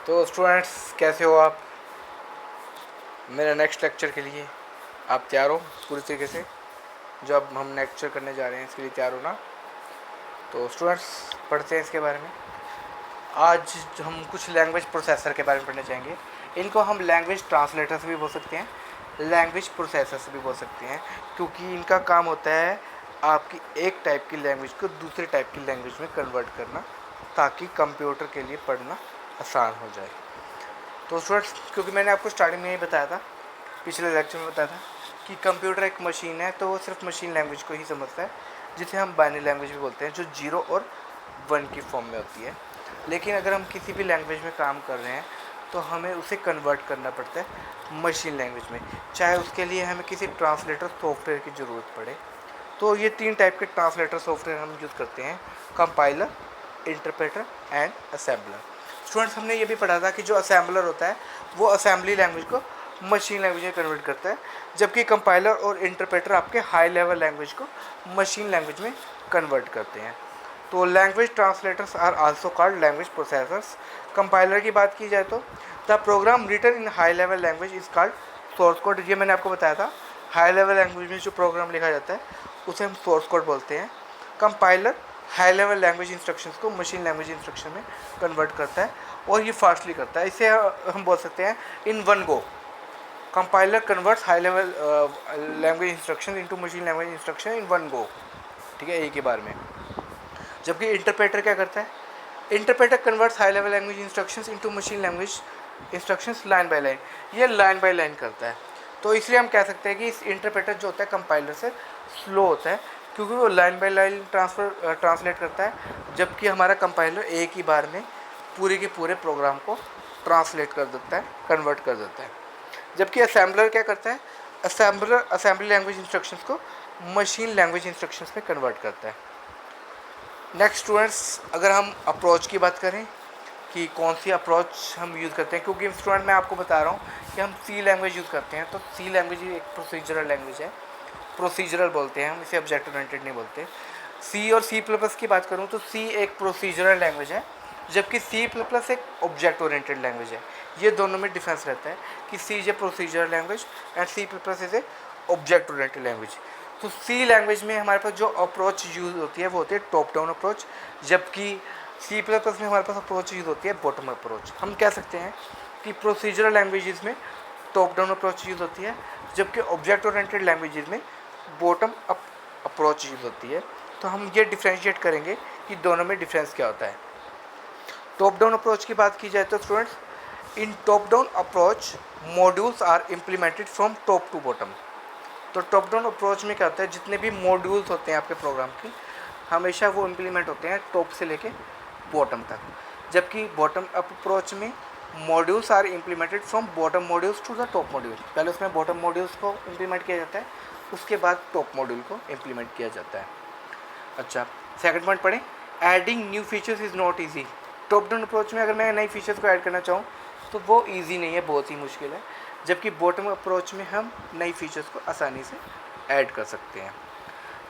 तो स्टूडेंट्स कैसे हो आप? मेरे नेक्स्ट लेक्चर के लिए आप तैयार हो पूरी तरीके से? जो अब हम लेक्चर करने जा रहे हैं इसके लिए तैयार हो ना? तो स्टूडेंट्स पढ़ते हैं इसके बारे में। आज हम कुछ लैंग्वेज प्रोसेसर के बारे में पढ़ने जाएंगे। इनको हम लैंग्वेज ट्रांसलेटर्स भी बोल सकते हैं, लैंग्वेज प्रोसेसर्स भी बोल सकते हैं, क्योंकि इनका काम होता है आपकी एक टाइप की लैंग्वेज को दूसरे टाइप की लैंग्वेज में कन्वर्ट करना, ताकि कंप्यूटर के लिए पढ़ना आसान हो जाए। तो स्टूडेंट्स, क्योंकि मैंने आपको स्टार्टिंग में ही बताया था, पिछले लेक्चर में बताया था कि कंप्यूटर एक मशीन है, तो वो सिर्फ मशीन लैंग्वेज को ही समझता है, जिसे हम बाइनरी लैंग्वेज भी बोलते हैं, जो 0 और 1 की फॉर्म में होती है। लेकिन अगर हम किसी भी लैंग्वेज में काम कर रहे हैं तो हमें उसे कन्वर्ट करना पड़ता है मशीन लैंग्वेज में, चाहे उसके लिए हमें किसी ट्रांसलेटर सॉफ्टवेयर की ज़रूरत पड़े। तो ये 3 टाइप के ट्रांसलेटर सॉफ्टवेयर हम यूज़ करते हैं: compiler, interpreter and assembler. Students, हमने ये भी पढ़ा था कि जो असेंबलर होता है वो असेंबली लैंग्वेज को मशीन लैंग्वेज में कन्वर्ट करता है, जबकि कंपाइलर और इंटरप्रेटर आपके हाई लेवल लैंग्वेज को मशीन लैंग्वेज में कन्वर्ट करते हैं। तो language translators are also called language processors. Compiler की बात की जाए तो the program written in high level language is called source code. ये मैंने आपको बताया था, हाई लेवल लैंग्वेज में जो प्रोग्राम लिखा जाता है उसे हम सोर्स कोड बोलते हैं। Compiler high level language instructions को मशीन लैंग्वेज इंस्ट्रक्शन में कन्वर्ट करता है और ये फास्टली करता है। इसे हम बोल सकते हैं in one go. Compiler converts high level language instruction into machine language instruction in one go, ठीक है, एक ही बार में। जबकि इंटरप्रेटर क्या करता है? Interpreter converts high level language instructions into machine language instructions line by line. ये लाइन बाय लाइन करता है। तो इसलिए हम कह सकते हैं कि इस इंटरप्रेटर जो होता है कंपाइलर से स्लो होता है, क्योंकि वो लाइन बाय लाइन ट्रांसलेट करता है, जबकि हमारा कंपाइलर एक ही बार में पूरे के पूरे प्रोग्राम को ट्रांसलेट कर देता है, कन्वर्ट कर देता है। जबकि असेंबलर क्या करता है? असेंबलर असेंबली लैंग्वेज इंस्ट्रक्शंस को मशीन लैंग्वेज इंस्ट्रक्शंस में कन्वर्ट करता है। नेक्स्ट स्टूडेंट्स, अगर हम अप्रोच की बात करें कि कौन सी अप्रोच हम यूज़ करते हैं, क्योंकि स्टूडेंट मैं आपको बता रहा हूँ कि हम सी लैंग्वेज यूज़ करते हैं, तो सी लैंग्वेज एक प्रोसीजरल लैंग्वेज है। प्रोसीजरल बोलते हैं हम इसे, ऑब्जेक्ट ओरिएंटेड नहीं बोलते। सी और सी प्लस प्लस की बात करूँ तो सी एक प्रोसीजरल लैंग्वेज है, जबकि सी प्लस प्लस एक ऑब्जेक्ट ओरिएंटेड लैंग्वेज है। ये दोनों में डिफरेंस रहता है कि C is a procedural language and C plus plus is a object oriented language. तो सी लैंग्वेज में हमारे पास जो अप्रोच यूज़ होती है वो होती है टॉप डाउन अप्रोच, जबकि सी प्लस प्लस में हमारे पास अप्रोच यूज़ होती है बॉटम अप्रोच। हम कह सकते हैं कि प्रोसीजरल लैंग्वेजेस में टॉप डाउन अप्रोच यूज़ होती है, जबकि ऑब्जेक्ट ओरिएंटेड लैंग्वेजेस में बॉटम अप अप्रोच यूज़ होती है। तो हम ये डिफ्रेंशिएट करेंगे कि दोनों में डिफरेंस क्या होता है। टॉप डाउन अप्रोच की बात की जाए तो students, in top down approach modules are implemented from top to bottom. तो टॉप डाउन अप्रोच में क्या होता है? जितने भी मॉड्यूल्स होते हैं आपके प्रोग्राम के, हमेशा वो इम्प्लीमेंट होते हैं टॉप से लेके बॉटम तक, जबकि बॉटम अप अप्रोच में modules are implemented from bottom modules to the top module. पहले उसमें बॉटम मॉड्यूल्स को इम्प्लीमेंट किया जाता है, उसके बाद टॉप मॉड्यूल को इम्प्लीमेंट किया जाता है। अच्छा, सेकंड पॉइंट पढ़ें, adding new features is not easy. Top down approach में अगर मैं नई फीचर्स को ऐड करना चाहूँ तो वो ईजी नहीं है, बहुत ही मुश्किल है, जबकि बॉटम अप्रोच में हम नई फीचर्स को आसानी से ऐड कर सकते हैं।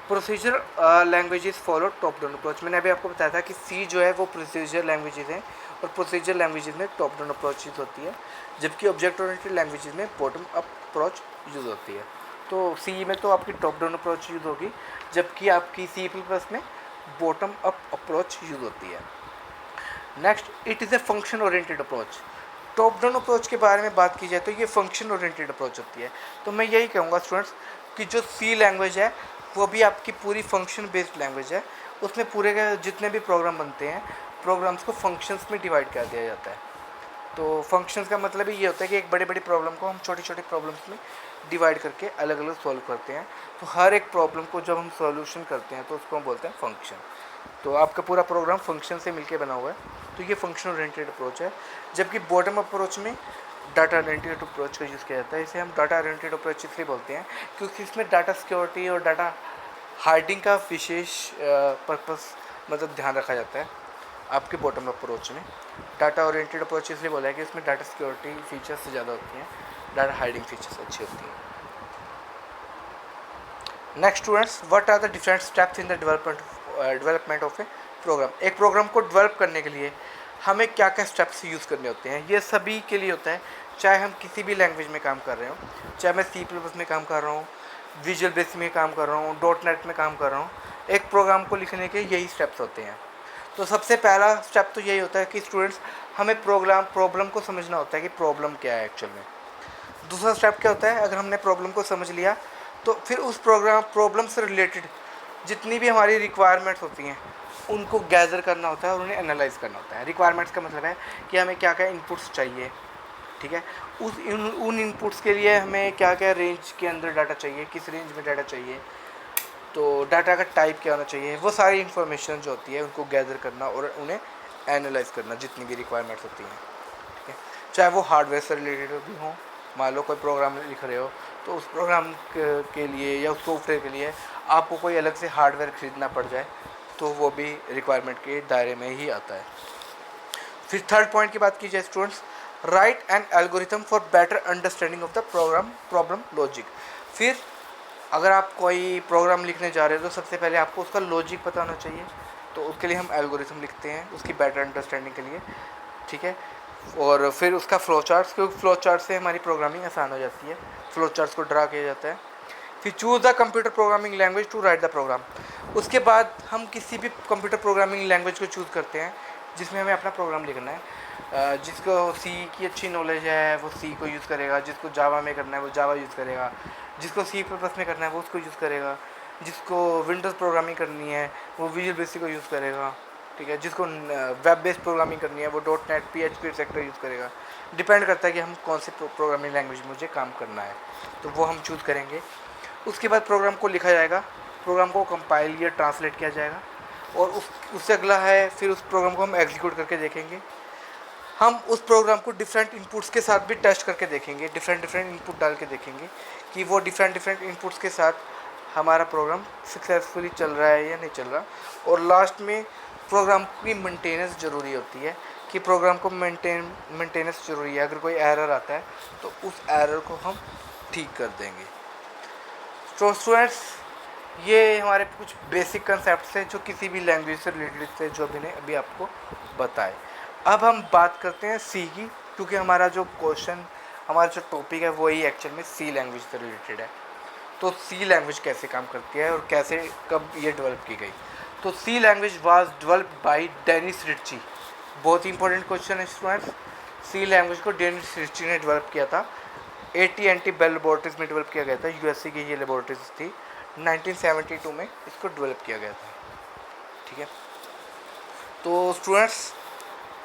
Procedure languages follow top down approach. मैंने अभी आपको बताया था कि सी जो है वो प्रोसीजर लैंग्वेजेस हैं, और प्रोसीजर लैंग्वेजेस में टॉप डाउन अप्रोच यूज़ होती है, जबकि ऑब्जेक्ट ओरिएंटेड लैंग्वेजेस में बॉटम अप अप्रोच यूज़ होती है। तो सी में तो आपकी टॉप डाउन अप्रोच यूज़ होगी, जबकि आपकी सी प्लस में बॉटम अप अप्रोच यूज़ होती है। Next, it is a function oriented approach. Top down approach के बारे में बात की जाए तो ये फंक्शन ओरिएंटेड अप्रोच होती है। तो मैं यही कहूँगा स्टूडेंट्स कि जो सी लैंग्वेज है वो भी आपकी पूरी फंक्शन बेस्ड लैंग्वेज है। उसमें पूरे के जितने भी प्रोग्राम बनते हैं, प्रोग्राम्स को फंक्शंस में डिवाइड कर दिया जाता है। तो फंक्शंस का मतलब ही ये होता है कि एक बड़ी बड़ी प्रॉब्लम को हम छोटी छोटी प्रॉब्लम्स में डिवाइड करके अलग अलग सॉल्व करते हैं। तो हर एक प्रॉब्लम को जब हम सॉल्यूशन करते हैं तो उसको हम बोलते हैं फंक्शन। तो आपका पूरा प्रोग्राम फंक्शन से मिलके बना हुआ है, तो ये फंक्शन ओरिएंटेड अप्रोच है। जबकि बॉटम अप्रोच में डाटा ओरिएंटेड अप्रोच का यूज़ किया जाता है। इसे हम डाटा ओरिएंटेड अप्रोच इसलिए बोलते हैं क्योंकि इसमें डाटा सिक्योरिटी और डाटा हाइडिंग का विशेष पर्पस मतलब ध्यान रखा जाता है। आपके बॉटम अप्रोच में डाटा ओरिएंटेड अप्रोच इसलिए बोला है कि इसमें डाटा सिक्योरिटी फीचर्स से ज़्यादा होती हैं, डाटा हाइडिंग फीचर्स अच्छी होती हैं। Next students, what are the different steps in the development of a program. एक प्रोग्राम को डेवलप करने के लिए हमें क्या क्या स्टेप्स यूज़ करने होते हैं, ये सभी के लिए होता है। चाहे हम किसी भी लैंग्वेज में काम कर रहे हो, चाहे मैं C++ में काम कर रहा हूँ, विजुअल बेसिक में काम कर रहा हूँ, .NET में काम कर रहा हूँ, एक प्रोग्राम को लिखने के यही स्टेप्स होते हैं। तो सबसे पहला स्टेप तो यही होता है कि स्टूडेंट्स हमें प्रॉब्लम को समझना होता है कि प्रॉब्लम क्या है एक्चुअल में। दूसरा स्टेप क्या होता है, अगर हमने प्रॉब्लम को समझ लिया तो फिर उस प्रॉब्लम से रिलेटेड जितनी भी हमारी रिक्वायरमेंट्स होती हैं उनको गैदर करना होता है और उन्हें एनालाइज करना होता है। रिक्वायरमेंट्स का मतलब है कि हमें क्या क्या इनपुट्स चाहिए, ठीक है, उन इनपुट्स के लिए हमें क्या क्या रेंज के अंदर डाटा चाहिए, किस रेंज में डाटा चाहिए, तो डाटा का टाइप क्या होना चाहिए, वो सारी इन्फॉर्मेशन जो होती है उनको गैदर करना और उन्हें एनालाइज करना, जितनी भी रिक्वायरमेंट्स होती हैं, ठीक है। चाहे वो हार्डवेयर से रिलेटेड भी हों, मान लो कोई प्रोग्राम लिख रहे हो तो उस प्रोग्राम के लिए या उस सॉफ्टवेयर के लिए आपको कोई अलग से हार्डवेयर ख़रीदना पड़ जाए तो वो भी रिक्वायरमेंट के दायरे में ही आता है। फिर थर्ड पॉइंट की बात की जाए students, right an algorithm for better understanding of the problem logic. फिर अगर आप कोई प्रोग्राम लिखने जा रहे हो तो सबसे पहले आपको उसका लॉजिक पता होना चाहिए, तो उसके लिए हम एल्गोरिथम लिखते हैं उसकी बेटर अंडरस्टैंडिंग के लिए, ठीक है। और फिर उसका फ्लो चार्ट्स, क्योंकि फ्लो चार्ट से हमारी प्रोग्रामिंग आसान हो जाती है, फ्लो चार्ट्स को ड्रा किया जाता है। फिर choose the computer programming language to write the program. उसके बाद हम किसी भी कंप्यूटर प्रोग्रामिंग लैंग्वेज को चूज़ करते हैं जिसमें हमें अपना प्रोग्राम लिखना है। जिसको सी की अच्छी नॉलेज है वो सी को यूज़ करेगा, जिसको जावा में करना है वो जावा यूज़ करेगा, जिसको C++ में करना है वो उसको यूज़ करेगा, जिसको विंडोज़ प्रोग्रामिंग करनी है वो विजुअल बेसिक को यूज़ करेगा, ठीक है, जिसको वेब बेस्ड प्रोग्रामिंग करनी है वो .NET PHP एक्सेट्रा यूज़ करेगा। डिपेंड करता है कि हम कौन से प्रोग्रामिंग लैंग्वेज में मुझे काम करना है, तो वो हम चूज़ करेंगे। उसके बाद प्रोग्राम को लिखा जाएगा, प्रोग्राम को कंपाइल या ट्रांसलेट किया जाएगा, और उससे अगला है फिर उस प्रोग्राम को हम एग्जीक्यूट करके देखेंगे। हम उस प्रोग्राम को डिफरेंट इनपुट्स के साथ भी टेस्ट करके देखेंगे, डिफरेंट इनपुट डाल के देखेंगे कि वो डिफरेंट इनपुट्स के साथ हमारा प्रोग्राम सक्सेसफुली चल रहा है या नहीं चल रहा। और लास्ट में प्रोग्राम की मेंटेनेंस ज़रूरी होती है कि प्रोग्राम को मेंटेनेंस ज़रूरी है। अगर कोई एरर आता है तो उस एरर को हम ठीक कर देंगे। तो स्टूडेंट्स ये हमारे कुछ बेसिक कंसेप्ट हैं जो किसी भी लैंग्वेज से रिलेटेड थे, जो मैंने अभी आपको बताए। अब हम बात करते हैं सी की, क्योंकि हमारा जो क्वेश्चन, हमारा जो टॉपिक है वही एक्चुअल में सी लैंग्वेज से रिलेटेड है। तो सी लैंग्वेज कैसे काम करती है और कैसे कब ये डेवलप की गई। तो C language was developed by Dennis Ritchie. बहुत ही इंपॉर्टेंट क्वेश्चन है स्टूडेंट्स। सी लैंग्वेज को डेनिस रिच्ची ने डेवलप किया था, AT&T बेल लेबोरेटरीज में डेवलप किया गया था। यूएसए की ये लेबोरेटरीज थी, 1972 में इसको डेवलप किया गया था, ठीक है। तो स्टूडेंट्स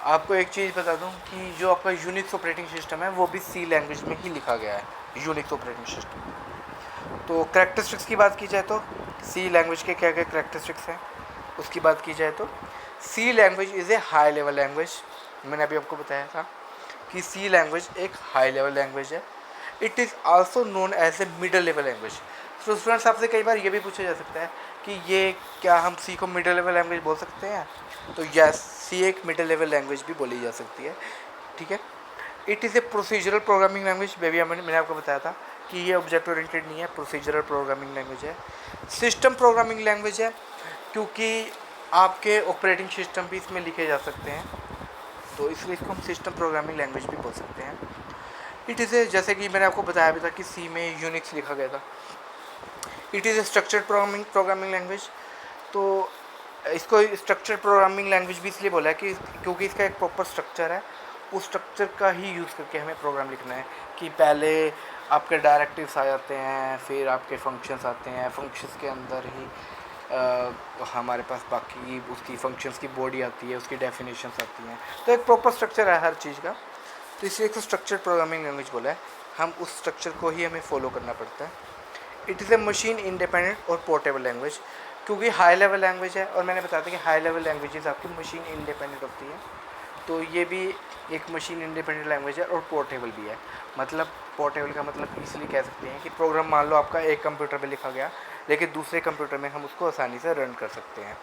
आपको एक चीज़ बता दूं कि जो आपका यूनिक्स ऑपरेटिंग सिस्टम है वो भी सी लैंग्वेज में ही लिखा गया है, यूनिक्स ऑपरेटिंग सिस्टम। तो करैक्टरिस्टिक्स की बात की जाए तो सी लैंग्वेज के क्या क्या करैक्टरिस्टिक्स हैं उसकी बात की जाए तो C language is a high level language. मैंने अभी आपको बताया था कि सी लैंग्वेज एक हाई लेवल लैंग्वेज है। It is also known as a middle level language. तो स्टूडेंट्स आपसे कई बार ये भी पूछा जा सकता है कि ये क्या हम सी को मिडल लेवल लैंग्वेज बोल सकते हैं। तो यस, सी एक मिडल लेवल लैंग्वेज भी बोली जा सकती है, ठीक है। It is a procedural programming language. मैंने आपको बताया था कि ये ऑब्जेक्ट ओरिएंटेड नहीं है, प्रोसीजरल प्रोग्रामिंग लैंग्वेज है। सिस्टम प्रोग्रामिंग लैंग्वेज है क्योंकि आपके ऑपरेटिंग सिस्टम भी इसमें लिखे जा सकते हैं, तो इसलिए इसको हम सिस्टम प्रोग्रामिंग लैंग्वेज भी बोल सकते हैं। इट इज़ ए, जैसे कि मैंने आपको बताया भी था कि सी में यूनिक्स लिखा गया था। It is a structured programming language. तो इसको स्ट्रक्चर्ड प्रोग्रामिंग लैंग्वेज भी इसलिए बोला है कि क्योंकि इसका एक प्रॉपर स्ट्रक्चर है, उस स्ट्रक्चर का ही यूज़ करके हमें प्रोग्राम लिखना है। कि पहले आपके डायरेक्टिव्स आ जाते हैं, फिर आपके फंक्शंस आते हैं, फंक्शंस के अंदर ही हमारे पास बाकी उसकी फंक्शंस की बॉडी आती है, उसकी डेफिनेशंस आती हैं। तो एक प्रॉपर स्ट्रक्चर है हर चीज़ का, तो इसलिए एक स्ट्रक्चर्ड प्रोग्रामिंग लैंग्वेज बोला है। हम उस स्ट्रक्चर को ही हमें फॉलो करना पड़ता है। It is a machine independent और पोर्टेबल लैंग्वेज, क्योंकि हाई लेवल लैंग्वेज है और मैंने बताया था कि हाई लेवल लैंग्वेजेस आपकी मशीन इंडिपेंडेंट होती है। तो ये भी एक मशीन इंडिपेंडेंट लैंग्वेज है और पोर्टेबल भी है। मतलब पोर्टेबल का मतलब इसलिए कह सकते हैं कि प्रोग्राम मान लो आपका एक कंप्यूटर पे लिखा गया, लेकिन दूसरे कंप्यूटर में हम उसको आसानी से रन कर सकते हैं।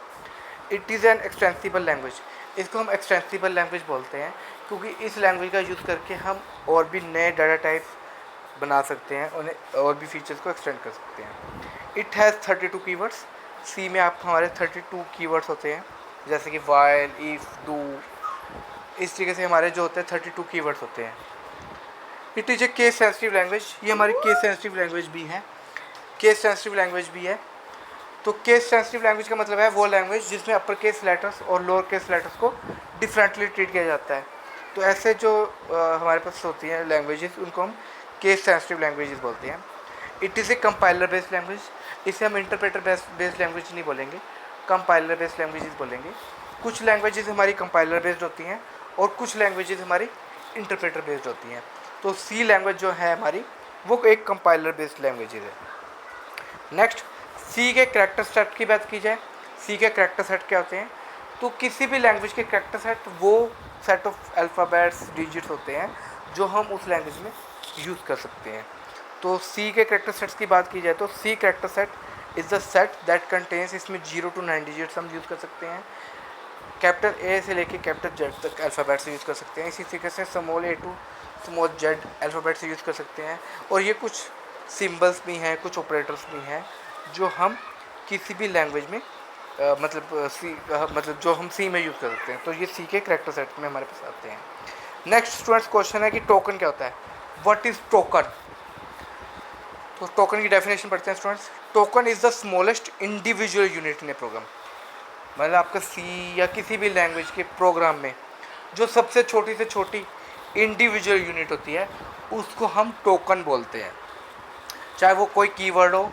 It is an extensible language. इसको हम एक्सटेंसिबल लैंग्वेज बोलते हैं क्योंकि इस लैंग्वेज का यूज़ करके हम और भी नए डाटा टाइप्स बना सकते हैं, उन्हें और भी फीचर्स को एक्सटेंड कर सकते हैं। It has 32 keywords. सी में आप हमारे 32 कीवर्ड्स होते हैं, जैसे कि वाइल, इफ़, डू, इस तरीके से हमारे जो होते हैं 32 कीवर्ड्स होते हैं। It is a case sensitive language, ये हमारी केस सेंसिटिव लैंग्वेज भी है, केस सेंसिटिव लैंग्वेज भी है। तो केस सेंसिटिव लैंग्वेज का मतलब है वो लैंग्वेज जिसमें अपर केस लेटर्स और लोअर केस लेटर्स को डिफरेंटली ट्रीट किया जाता है। तो ऐसे जो हमारे पास होती हैं लैंग्वेजेस, उनको हम केस सेंसिटिव लैंग्वेजेस बोलते हैं। It is a compiler based language, इसे हम इंटरप्रेटर बेस्ड लैंग्वेज नहीं बोलेंगे, कंपाइलर बेस्ड लैंग्वेजेस बोलेंगे। कुछ लैंग्वेजेस हमारी कंपाइलर बेस्ड होती हैं और कुछ लैंग्वेजेस हमारी इंटरप्रेटर बेस्ड होती हैं। तो सी लैंग्वेज जो है हमारी, वो एक कंपाइलर बेस्ड लैंग्वेजेस है। नेक्स्ट, सी के करैक्टर सेट की बात की जाए, सी के करैक्टर सेट क्या होते हैं? तो किसी भी लैंग्वेज के करैक्टर सेट वो सेट ऑफ अल्फ़ाबेट्स डिजिट्स होते हैं जो हम उस लैंग्वेज में यूज़ कर सकते हैं। तो सी के करैक्टर सेट्स की बात की जाए तो C character set is the set that contains, इसमें 0 to 9 डिजिट्स हम यूज़ कर सकते हैं। कैपिटल ए से लेके कैपिटल जेड तक अल्फ़ाबेट से यूज़ कर सकते हैं। इसी तरीके से small A to small Z alphabet से यूज़ कर सकते हैं। और ये कुछ सिंबल्स भी हैं, कुछ ऑपरेटर्स भी हैं जो हम किसी भी लैंग्वेज में मतलब जो हम सी में यूज़ कर सकते हैं। तो ये सी के करैक्टर सेट में हमारे पास आते हैं। नेक्स्ट स्टूडेंट्स क्वेश्चन है कि टोकन क्या होता है? What is token? तो टोकन की डेफिनेशन पढ़ते हैं students. Token is the smallest individual unit in a program, मतलब आपका सी या किसी भी लैंग्वेज के प्रोग्राम में जो सबसे छोटी से छोटी इंडिविजुअल यूनिट होती है उसको हम टोकन बोलते हैं। चाहे वो कोई कीवर्ड हो,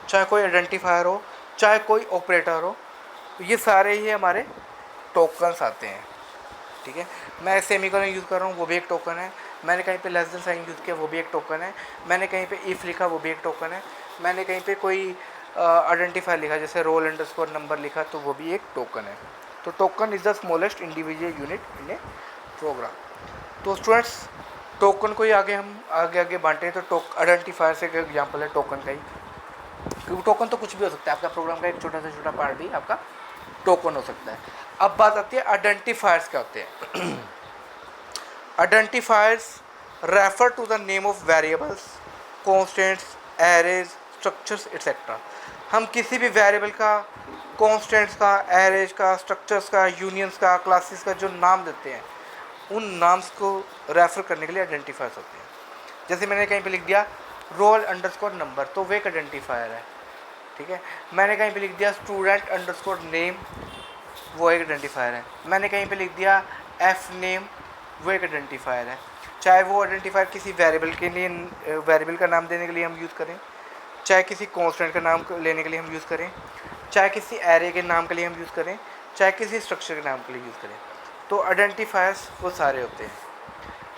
चाहे कोई आइडेंटिफायर हो, चाहे कोई ऑपरेटर हो, ये सारे ही हमारे टोकन्स आते हैं। ठीक है, मैं सेमीकोलन यूज़ कर रहा हूँ, वो भी एक टोकन है। मैंने कहीं पे लेस देन साइन यूज़ किया, वो भी एक टोकन है। मैंने कहीं पे इफ़ लिखा, वो भी एक टोकन है। मैंने कहीं पे कोई आइडेंटिफायर लिखा, जैसे रोल अंडरस्कोर नंबर लिखा, तो वो भी एक टोकन है। तो token is the smallest individual unit in a program. तो स्टूडेंट्स, टोकन को ही आगे हम आगे बांटे हैं। तो आइडेंटिफायर से एक एग्जाम्पल है टोकन का ही, क्योंकि टोकन तो कुछ भी हो सकता है, आपका प्रोग्राम का एक छोटा से छोटा पार्ट भी आपका टोकन हो सकता है। अब बात आती है आइडेंटिफायर्स क्या होते हैं। Identifiers refer to the name of variables, constants, arrays, structures etcetera. हम किसी भी वेरिएबल का, कॉन्स्टेंट्स का, एरेज का, स्ट्रक्चर्स का, यूनियंस का, क्लासेस का जो नाम देते हैं, उन नाम्स को रेफर करने के लिए आइडेंटिफायर्स होते हैं। जैसे मैंने कहीं पे लिख दिया रोल अंडरस्कोर नंबर, तो वो एक आइडेंटिफायर है। ठीक है, मैंने कहीं पे लिख दिया स्टूडेंट अंडरस्कोर नेम, वो एक आइडेंटिफायर है। मैंने कहीं पे लिख दिया एफ नेम, वो एक आइडेंटिफायर है। चाहे वो आइडेंटिफायर किसी वेरिएबल के लिए, वेरिएबल का नाम देने के लिए हम यूज़ करें, चाहे किसी कॉन्स्टेंट का नाम लेने के लिए हम यूज़ करें, चाहे किसी एरे के नाम के लिए हम यूज़ करें, चाहे किसी स्ट्रक्चर के नाम के लिए यूज़ करें। तो आइडेंटिफायर्स वो सारे होते हैं।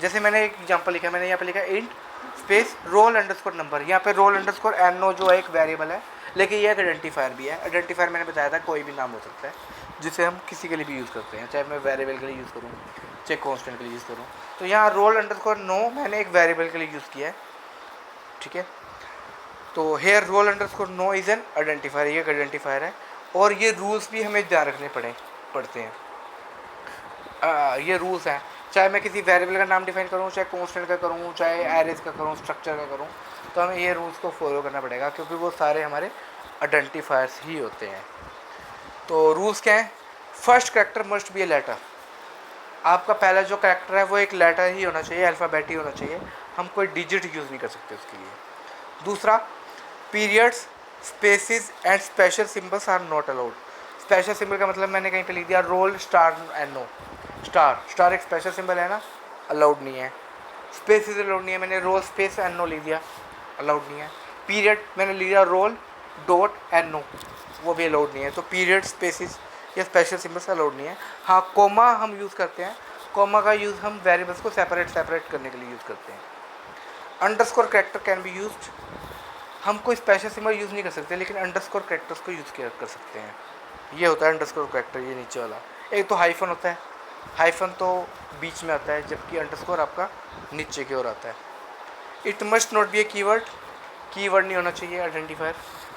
जैसे मैंने एक एग्जांपल लिखा, मैंने यहाँ पे लिखा int space roll underscore number. यहाँ पे रोल अंडरस्कोर एनओ जो है एक वेरिएबल है, लेकिन ये एक आइडेंटिफायर भी है। आइडेंटिफायर मैंने बताया था कोई भी नाम हो सकता है जिसे हम किसी के लिए भी यूज़ करते हैं, चाहे मैं वेरिएबल के लिए यूज़ करूँ, चाहे कॉन्स्टेंट के लिए यूज़ करूँ। तो यहाँ रोल अंडरस्कोर नो मैंने एक वेरिएबल के लिए यूज़ किया है। ठीक है, तो here roll underscore no is an identifier, ये एक आइडेंटिफायर है। और ये रूल्स भी हमें ध्यान रखने पड़ते हैं। ये रूल्स हैं, चाहे मैं किसी वेरिएबल का नाम डिफाइन करूँ, चाहे कॉन्स्टेंट का करूँ, चाहे एरेज का करूँ, स्ट्रक्चर का करूँ, तो हमें ये रूल्स को फॉलो करना पड़ेगा, क्योंकि वो सारे हमारे आइडेंटिफायर्स ही होते हैं। तो रूल्स क्या हैं? First character must be a letter, आपका पहला जो कैरेक्टर है वो एक लेटर ही होना चाहिए, अल्फ़ाबेट ही होना चाहिए, हम कोई डिजिट यूज़ नहीं कर सकते उसके लिए। दूसरा, periods, spaces and special symbols are not allowed. Special symbol का मतलब मैंने कहीं पे लिख दिया रोल स्टार एनो, स्टार एक स्पेशल सिंबल है ना, अलाउड नहीं है। स्पेसिस अलाउड नहीं है, मैंने रोल स्पेस एनो लिख दिया, अलाउड नहीं है। पीरियड मैंने लिख दिया रोल डॉट एनो, वो भी अलाउड नहीं है। तो पीरियड, स्पेसिस या स्पेशल सिंबल्स अलाउड नहीं है। हाँ, कोमा हम यूज़ करते हैं, कोमा का यूज़ हम वेरिएबल्स को सेपरेट करने के लिए यूज़ करते हैं। Underscore character can be used, हम कोई स्पेशल सिंबल यूज़ नहीं कर सकते, लेकिन अंडरस्कोर कैरेक्टर्स को यूज़ कर सकते हैं। ये होता है अंडरस्कोर कैरेक्टर, ये नीचे वाला। एक तो हाइफन होता है, हाइफन तो बीच में आता है, जबकि अंडरस्कोर आपका नीचे की ओर आता है। It must not be A keyword, keyword नहीं होना चाहिए आइडेंटिफायर।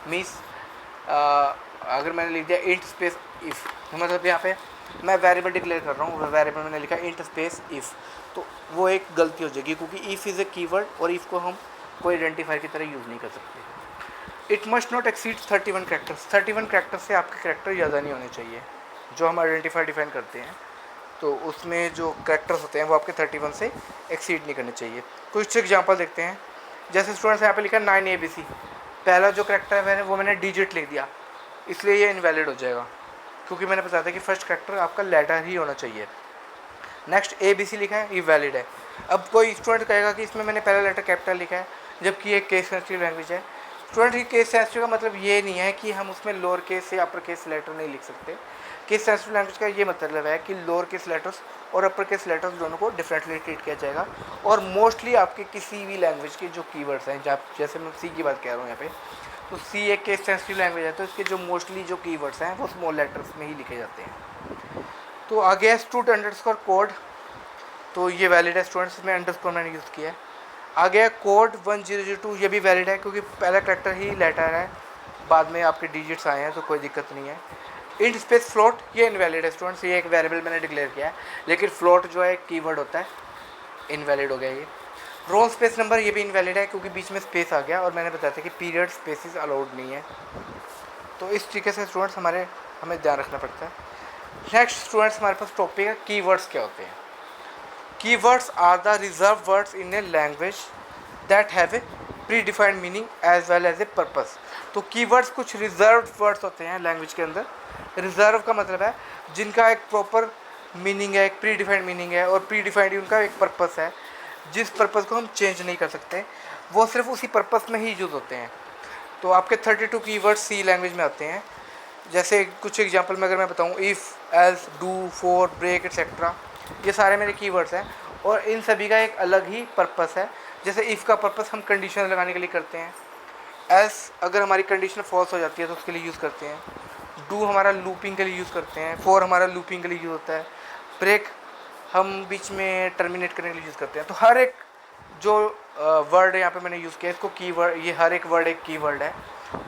मीन्स अगर मैंने लिख दिया इंट स्पेस इफ़, मतलब यहाँ पे मैं वेरिएबल डिक्लेयर कर रहा हूँ, वेरिएबल मैंने लिखा इंट स्पेस इफ़, तो वो एक गलती हो जाएगी, क्योंकि इफ़ इज़ ए कीवर्ड और इफ़ को हम कोई आइडेंटिफायर की तरह यूज़ नहीं कर सकते। It must not exceed 31 characters, 31 characters से आपके कैरेक्टर ज़्यादा नहीं होने चाहिए जो हम आइडेंटिफायर डिफाइन करते हैं। तो उसमें जो कैरेक्टर्स होते हैं वो आपके 31 से एक्सीड नहीं करने चाहिए। कुछ एग्जांपल देखते हैं। जैसे स्टूडेंट्स यहाँ पे लिखा 9 ABC, पहला जो कैरेक्टर है वो मैंने डिजिट लिख दिया, इसलिए ये इनवैलिड हो जाएगा, क्योंकि मैंने बताया था कि फर्स्ट कैरेक्टर आपका लेटर ही होना चाहिए। नेक्स्ट ABC लिखा है, ये वैलिड है। अब कोई स्टूडेंट कहेगा कि इसमें मैंने पहला लेटर कैपिटल लिखा है, जबकि ये केस सेंसिटिव लैंग्वेज है। स्टूडेंट की केस सेंसिटिव का मतलब ये नहीं है कि हम उसमें लोअर केस या अपर केस लेटर नहीं लिख सकते। केस सेंसिटिव लैंग्वेज का ये मतलब है कि लोअर केस लेटर्स और अपर केस लेटर्स दोनों को डिफरेंटली ट्रीट किया जाएगा। और मोस्टली आपके किसी भी लैंग्वेज के जो कीवर्ड्स हैं, जैसे मैं सी की बात कह रहा हूँ यहाँ पे, तो सी एक केस सेंसिटिव लैंग्वेज है, तो इसके जो मोस्टली जो कीवर्ड्स हैं वो स्मॉल लेटर्स में ही लिखे जाते हैं। तो आगे है student_code, तो ये वैलिड है स्टूडेंट्स, में अंडरस्कोर मैंने यूज़ किया है। आगे है कोड 1002, ये भी वैलिड है क्योंकि पहला कैरेक्टर ही लेटर है, बाद में आपके डिजिट्स आए हैं तो कोई दिक्कत नहीं है। इंट स्पेस फ्लोट, ये इनवैलिड है स्टूडेंट्स, ये एक वेरिएबल मैंने डिक्लेयर किया है, लेकिन फ्लोट जो है कीवर्ड होता है, इनवैलिड हो गया ये। रोल स्पेस नंबर, ये भी इनवैलिड है क्योंकि बीच में स्पेस आ गया, और मैंने बताया था कि पीरियड स्पेसिस अलाउड नहीं है। तो इस तरीके से स्टूडेंट्स हमें ध्यान रखना पड़ता है। नेक्स्ट स्टूडेंट्स हमारे पास टॉपिक है कीवर्ड्स क्या होते हैं। Keywords are the reserved words in a language that have a predefined meaning as well as a purpose। तो keywords कुछ reserved words होते हैं लैंग्वेज के अंदर। reserve का मतलब है जिनका एक प्रॉपर मीनिंग है, एक predefined मीनिंग है, और predefined उनका एक पर्पस है, जिस पर्पस को हम चेंज नहीं कर सकते, वो सिर्फ उसी पर्पस में ही यूज़ होते हैं। तो आपके 32 कीवर्ड्स सी लैंग्वेज में आते हैं। जैसे कुछ एग्जांपल में अगर मैं बताऊँ, if, else, do, for, break etcetera, ये सारे मेरे कीवर्ड्स हैं, और इन सभी का एक अलग ही पर्पस है। जैसे इफ़ का पर्पस हम कंडीशन लगाने के लिए करते हैं, एल्स अगर हमारी कंडीशन फॉल्स हो जाती है तो उसके लिए यूज़ करते हैं, डू हमारा लूपिंग के लिए यूज़ करते हैं, फॉर हमारा लूपिंग के लिए यूज़ होता है, ब्रेक हम बीच में टर्मिनेट करने के लिए यूज़ करते हैं। तो हर एक जो वर्ड यहाँ पे मैंने यूज़ किया, इसको कीवर्ड, ये हर एक वर्ड एक कीवर्ड है,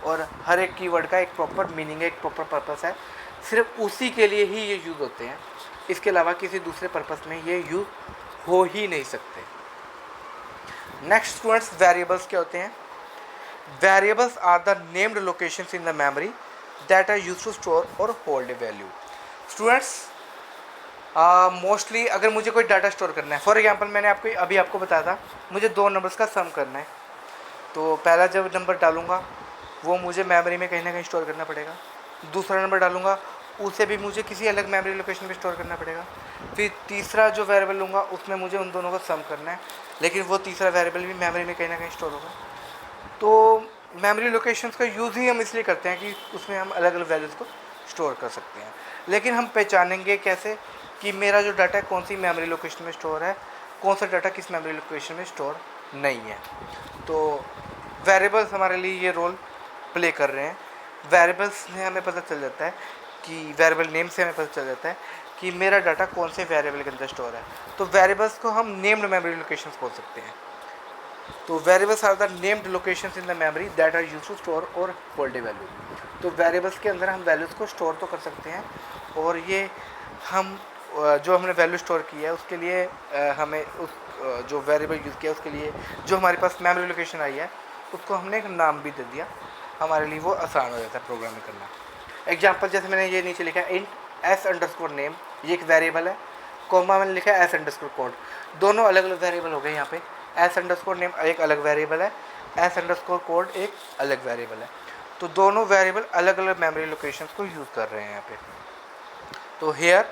और हर एक कीवर्ड का एक प्रॉपर मीनिंग है, एक प्रॉपर पर्पस है, सिर्फ उसी के लिए ही ये यूज़ होते हैं, इसके अलावा किसी दूसरे पर्पस में ये यूज़ हो ही नहीं सकते। नेक्स्ट स्टूडेंट्स, वेरिएबल्स क्या होते हैं। Variables are the named locations in the memory that are used to store और hold a value. Students mostly अगर मुझे कोई डाटा स्टोर करना है, फॉर एग्जांपल मैंने आपको बताया था मुझे 2 नंबर्स का सम करना है, तो पहला जब नंबर डालूंगा वो मुझे मेमोरी में कहीं ना कहीं स्टोर करना पड़ेगा, दूसरा नंबर डालूंगा उसे भी मुझे किसी अलग मेमोरी लोकेशन पे स्टोर करना पड़ेगा, फिर तीसरा जो वेरिएबल लूँगा उसमें मुझे उन दोनों का सम करना है, लेकिन वो तीसरा वेरिएबल भी मेमोरी में कहीं ना कहीं स्टोर होगा। तो मेमोरी लोकेशंस का यूज़ ही हम इसलिए करते हैं कि उसमें हम अलग अलग वैल्यूज़ को स्टोर कर सकते हैं। लेकिन हम पहचानेंगे कैसे कि मेरा जो डाटा है कौन सी मेमोरी लोकेशन में स्टोर है, कौन सा डाटा किस मेमोरी लोकेशन में स्टोर नहीं है। तो वेरिएबल्स हमारे लिए ये रोल प्ले कर रहे हैं। वेरिएबल्स से हमें पता चल जाता है कि वेरिएबल नेम से हमें पता चल जाता है कि मेरा डाटा कौन से वेरिएबल के अंदर स्टोर है। तो वेरिएबल्स को हम नेम्ड मेमोरी लोकेशंस बोल सकते हैं। तो variables are the named locations in the memory that are used to store और होल्ड ए वैल्यू। तो वेरिएबल्स के अंदर हम वैल्यूज़ को स्टोर तो कर सकते हैं, और ये हम जो हमने वैल्यू स्टोर की है उसके लिए हमें उस जो वेरिएबल यूज़ किया उसके लिए जो हमारे पास मेमोरी लोकेशन आई है उसको हमने एक नाम भी दे दिया, हमारे लिए वो आसान हो जाता है प्रोग्रामिंग करना। एग्जांपल जैसे मैंने ये नीचे लिखा है इंट s_name, ये एक वेरिएबल है, कोमा मैंने लिखा है s_code, दोनों अलग अलग वेरिएबल हो गए। यहाँ पे s_name एक अलग वेरिएबल है, s_code एक अलग वेरिएबल है, तो दोनों वेरिएबल अलग अलग मेमोरी लोकेशंस को यूज़ कर रहे हैं यहाँ पे। तो hair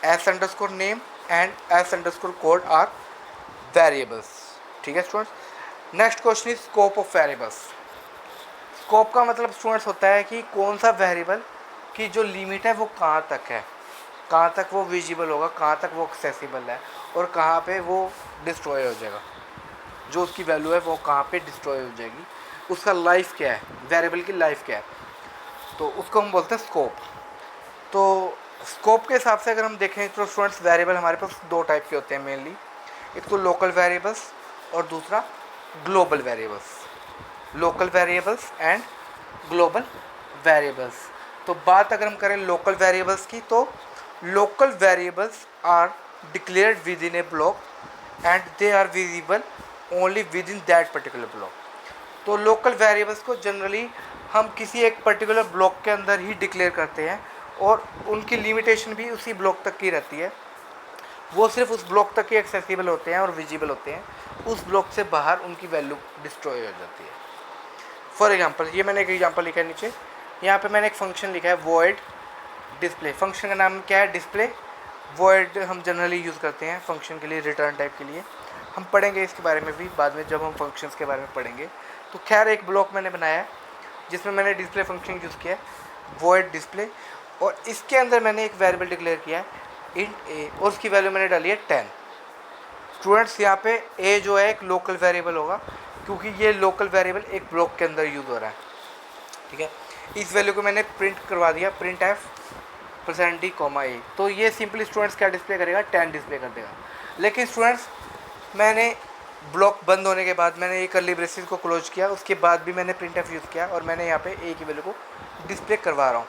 s_name and s_code are variables. ठीक है students. Next question is scope of variables. Scope का मतलब स्टूडेंट्स होता है कि कौन सा वेरिएबल की जो लिमिट है वो कहाँ तक है, कहाँ तक वो विजिबल होगा, कहाँ तक वो एक्सेसिबल है, और कहाँ पे वो डिस्ट्रॉय हो जाएगा, जो उसकी वैल्यू है वो कहाँ पे डिस्ट्रॉय हो जाएगी, उसका लाइफ क्या है, वेरिएबल की लाइफ क्या है, तो उसको हम बोलते हैं स्कोप। तो स्कोप के हिसाब से अगर हम देखें तो स्टूडेंट्स वेरिएबल हमारे पास 2 टाइप के होते हैं मेनली, एक तो लोकल वेरिएबल्स और दूसरा global variables. Local variables and global variables. तो बात अगर हम करें लोकल वेरिएबल्स की, तो local variables are declared within a block and they are visible only within that particular block. तो लोकल वेरिएबल्स को जनरली हम किसी एक पर्टिकुलर ब्लॉक के अंदर ही डिक्लेयर करते हैं, और उनकी लिमिटेशन भी उसी ब्लॉक तक की रहती है। वो सिर्फ उस ब्लॉक तक ही एक्सेसिबल होते हैं और विजिबल होते हैं, उस ब्लॉक से बाहर उनकी वैल्यू डिस्ट्रॉय हो जाती है। फॉर एग्जांपल ये मैंने एक एग्जांपल लिखा है नीचे, यहाँ पे मैंने एक फंक्शन लिखा है वॉइड डिस्प्ले। फंक्शन का नाम क्या है? डिस्प्ले। वॉइड हम जनरली यूज़ करते हैं फंक्शन के लिए, रिटर्न टाइप के लिए। हम पढ़ेंगे इसके बारे में भी बाद में जब हम फंक्शंस के बारे में पढ़ेंगे। तो खैर एक ब्लॉक मैंने बनाया है जिसमें मैंने डिस्प्ले फंक्शन यूज़ किया है, वॉइड डिस्प्ले, और इसके अंदर मैंने एक वेरिएबल डिक्लेयर किया है इंट ए, और उसकी वैल्यू मैंने डाली है 10। स्टूडेंट्स यहाँ पे ए जो है एक लोकल वेरिएबल होगा, क्योंकि ये लोकल वेरिएबल एक ब्लॉक के अंदर यूज़ हो रहा है, ठीक है। इस वैल्यू को मैंने प्रिंट करवा दिया, प्रिंट एफ %d, ए। तो ये सिंपली स्टूडेंट्स क्या डिस्प्ले करेगा? 10 डिस्प्ले कर देगा। लेकिन स्टूडेंट्स मैंने ब्लॉक बंद होने के बाद मैंने ये कर्ली ब्रेसेस को क्लोज किया, उसके बाद भी मैंने प्रिंट एफ यूज़ किया और मैंने यहाँ पे ए की वैल्यू को डिस्प्ले करवा रहा हूँ।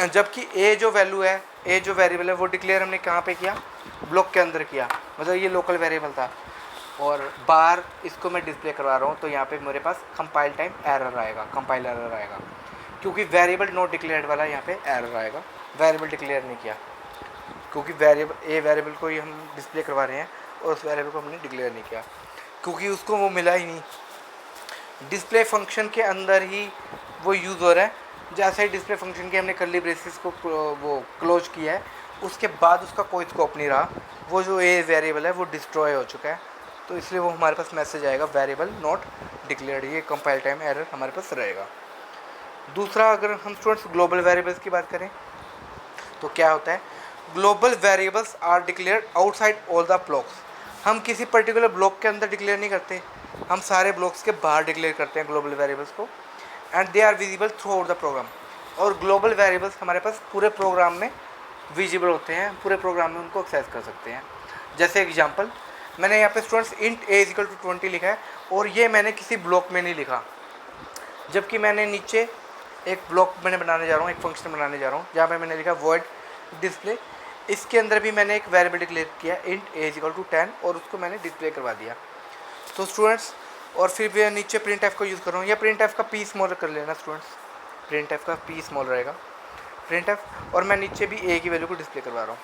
जबकि ए जो वैल्यू है, ए जो वेरिएबल है, वो डिक्लेयर हमने कहाँ पे किया? ब्लॉक के अंदर किया, मतलब ये लोकल वेरिएबल था, और बाहर इसको मैं डिस्प्ले करवा रहा हूँ। तो यहाँ पे मेरे पास कंपाइल टाइम एरर आएगा, कंपाइल एरर आएगा, क्योंकि वेरिएबल नॉट डिक्लेयर्ड वाला यहाँ पे एरर आएगा, वेरिएबल डिक्लेयर नहीं किया, क्योंकि वेरिएबल को ही हम डिस्प्ले करवा रहे हैं और उस वेरिएबल को हमने डिक्लेयर नहीं किया, क्योंकि उसको वो मिला ही नहीं। डिस्प्ले फंक्शन के अंदर ही वो यूज़ हो रहा है। जैसे ही डिस्प्ले फंक्शन के हमने कर्ली ब्रेसेस को वो क्लोज किया है, उसके बाद उसका कोई स्कोप नहीं रहा, वो जो ए वेरिएबल है वो डिस्ट्रॉय हो चुका है। तो इसलिए वो हमारे पास मैसेज आएगा वेरिएबल नॉट डिक्लेयर्ड, ये कंपाइल टाइम एरर हमारे पास रहेगा। दूसरा, अगर हम स्टूडेंट्स ग्लोबल वेरिएबल्स की बात करें तो क्या होता है? Global variables are declared outside all the blocks. हम किसी पर्टिकुलर ब्लॉक के अंदर डिक्लेयर नहीं करते, हम सारे ब्लॉक्स के बाहर डिक्लेयर करते हैं ग्लोबल वेरिएबल्स को, and they are visible throughout the program. और ग्लोबल वेरिएबल्स हमारे पास पूरे प्रोग्राम में विजिबल होते हैं, पूरे प्रोग्राम में उनको एक्सेस कर सकते हैं। जैसे एग्जांपल मैंने यहाँ पे students int a equal to 20 लिखा है, और ये मैंने किसी ब्लॉक में नहीं लिखा, जबकि मैंने नीचे एक ब्लॉक मैंने बनाने जा रहा हूँ, एक फंक्शन बनाने जा रहा हूँ जहाँ पे मैंने लिखा वॉइड डिस्प्ले। इसके अंदर भी मैंने एक वेरिएबल डिक्लेयर किया इंट ए इक्वल टू 10, और उसको मैंने डिस्प्ले करवा दिया। तो स्टूडेंट्स, और फिर भी नीचे प्रिंट एफ को यूज़ कर रहा हूँ, या प्रिंट एफ का पी स्मॉल कर लेना स्टूडेंट्स, प्रिंट एफ का पी स्मॉल रहेगा प्रिंट एफ, और मैं नीचे भी ए की वैल्यू को डिस्प्ले करवा रहा हूँ।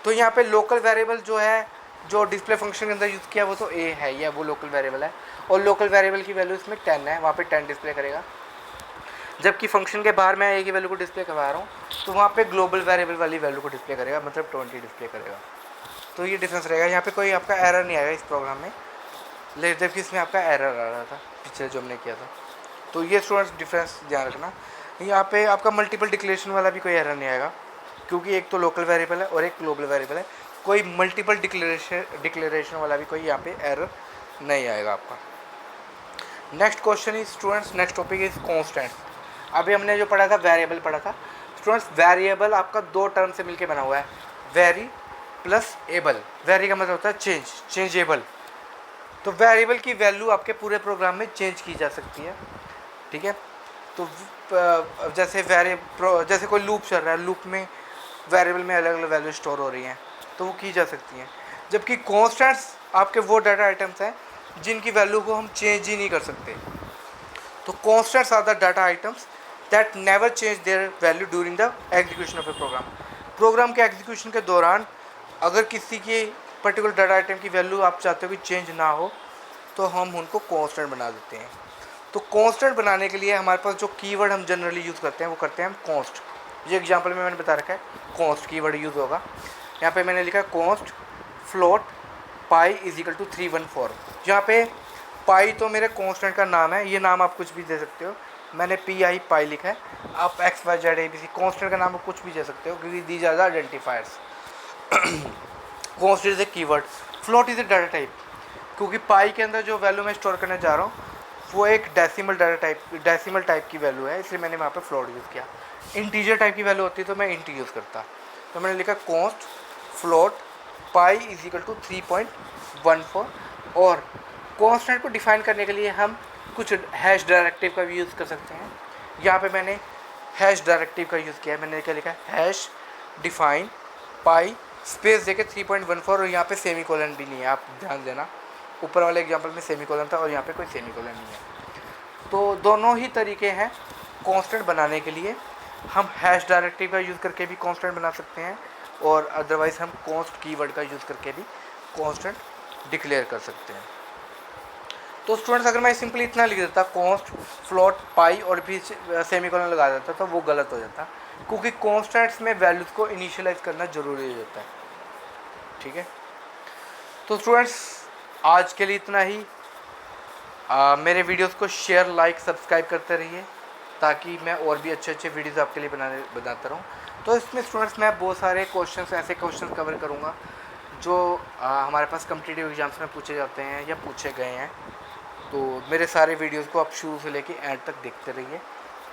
तो यहाँ पे लोकल वेरिएबल जो है, जो डिस्प्ले फंक्शन के अंदर यूज़ किया, वो तो ए है, या वो लोकल वेरिएबल है, और लोकल वेरिएबल की वैल्यू इसमें 10 है, वहाँ पे 10 डिस्प्ले करेगा। जबकि फंक्शन के बाहर मैं ए की वैल्यू को डिस्प्ले करवा रहा हूँ, तो वहाँ पे ग्लोबल वेरिएबल वाली वैल्यू को डिस्प्ले करेगा, मतलब 20 डिस्प्ले करेगा। तो ये डिफरेंस रहेगा। यहाँ पे कोई आपका एरर नहीं आएगा इस प्रोग्राम में, लेकिन जबकि इसमें आपका एरर आ रहा था पिछले जो हमने किया था। तो ये स्टूडेंट्स डिफरेंस ध्यान रखना। यहाँ पे आपका मल्टीपल डिक्लेरेशन वाला भी कोई एरर नहीं आएगा, क्योंकि एक तो लोकल वेरिएबल है और एक ग्लोबल वेरिएबल है। कोई मल्टीपल डिक्लेरेशन वाला भी कोई यहाँ पे एरर नहीं आएगा आपका। Next question is students, next topic is constants. अभी हमने जो पढ़ा था वेरिएबल पढ़ा था स्टूडेंट्स। वेरिएबल आपका दो टर्म से मिलके बना हुआ है, वेरी प्लस एबल। वेरी का मतलब होता है चेंज, चेंजेबल। तो वेरिएबल की वैल्यू आपके पूरे प्रोग्राम में चेंज की जा सकती है, ठीक है। तो जैसे कोई लूप चल रहा है, लूप में वेरिएबल में अलग अलग वैल्यू स्टोर हो रही हैं, तो वो की जा सकती हैं। जबकि कॉन्स्टेंट्स आपके वो डाटा आइटम्स हैं जिनकी वैल्यू को हम चेंज ही नहीं कर सकते। तो constants are the data items that never change their value during the execution of a program. Program के एग्जीक्यूशन के दौरान अगर किसी की पर्टिकुलर डाटा आइटम की वैल्यू आप चाहते हो कि चेंज ना हो, तो हम उनको कांस्टेंट बना देते हैं। तो कांस्टेंट बनाने के लिए हमारे पास जो कीवर्ड हम जनरली यूज़ करते हैं वो करते हैं हम कॉन्स्ट। ये एग्जांपल में मैंने बता रखा है, कॉन्स्ट कीवर्ड यूज़ होगा। यहाँ पे मैंने लिखा है const float pi is equal to 314। यहाँ पे पाई तो मेरे कॉन्स्टेंट का नाम है, ये नाम आप कुछ भी दे सकते हो। मैंने पाई लिखा है, आप XYZ ABC कॉन्स्टेंट का नाम कुछ भी दे सकते हो, क्योंकि these are the identifiers. Const is a keyword, float is a data type, क्योंकि पाई के अंदर जो वैल्यू मैं स्टोर करने जा रहा हूँ वो एक डेसिमल टाइप की वैल्यू है, इसलिए मैंने वहाँ पे फ्लोट यूज़ किया। इंटीजर टाइप की वैल्यू होती तो मैं इंट यूज़ करता। तो मैंने लिखा const float pi is equal to 3.14। और कॉन्स्टेंट को डिफाइन करने के लिए हम कुछ हैश डायरेक्टिव का भी यूज़ कर सकते हैं। यहाँ पे मैंने हैश डायरेक्टिव का यूज़ किया है। मैंने क्या लिखा है, हैश डिफाइन पाई स्पेस देके 3.14, और यहाँ पे सेमीकोलन भी नहीं है, आप ध्यान देना। ऊपर वाले एग्जांपल में सेमीकोलन था और यहाँ पे कोई सेमीकोलन नहीं है। तो दोनों ही तरीके हैं कांस्टेंट बनाने के लिए। हम हैश डायरेक्टिव का यूज़ करके भी कांस्टेंट बना सकते हैं, और अदरवाइज़ हम कॉन्स्ट कीवर्ड का यूज़ करके भी कांस्टेंट डिक्लेयर कर सकते हैं। तो स्टूडेंट्स अगर मैं सिंपली इतना लिख देता कॉन्स्ट फ्लोट पाई और भी सेमीकोलन लगा देता तो वो गलत हो जाता, क्योंकि कॉन्स्टेंट्स में वैल्यूज़ को इनिशियलाइज करना ज़रूरी हो जाता है। ठीक है, तो स्टूडेंट्स आज के लिए इतना ही। मेरे वीडियोस को शेयर लाइक सब्सक्राइब करते रहिए ताकि मैं और भी अच्छे अच्छे वीडियोस आपके लिए बनाता रहूँ। तो इसमें स्टूडेंट्स मैं बहुत सारे क्वेश्चंस ऐसे क्वेश्चंस कवर करूँगा जो हमारे पास कॉम्पिटिटिव एग्जाम्स में पूछे जाते हैं या पूछे गए हैं। तो मेरे सारे वीडियोस को आप शुरू से लेके एंड तक देखते रहिए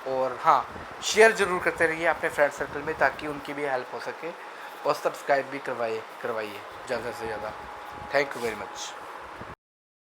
और हाँ, शेयर ज़रूर करते रहिए अपने फ्रेंड सर्कल में ताकि उनकी भी हेल्प हो सके, और सब्सक्राइब भी करवाइए ज़्यादा से ज़्यादा। Thank you very much.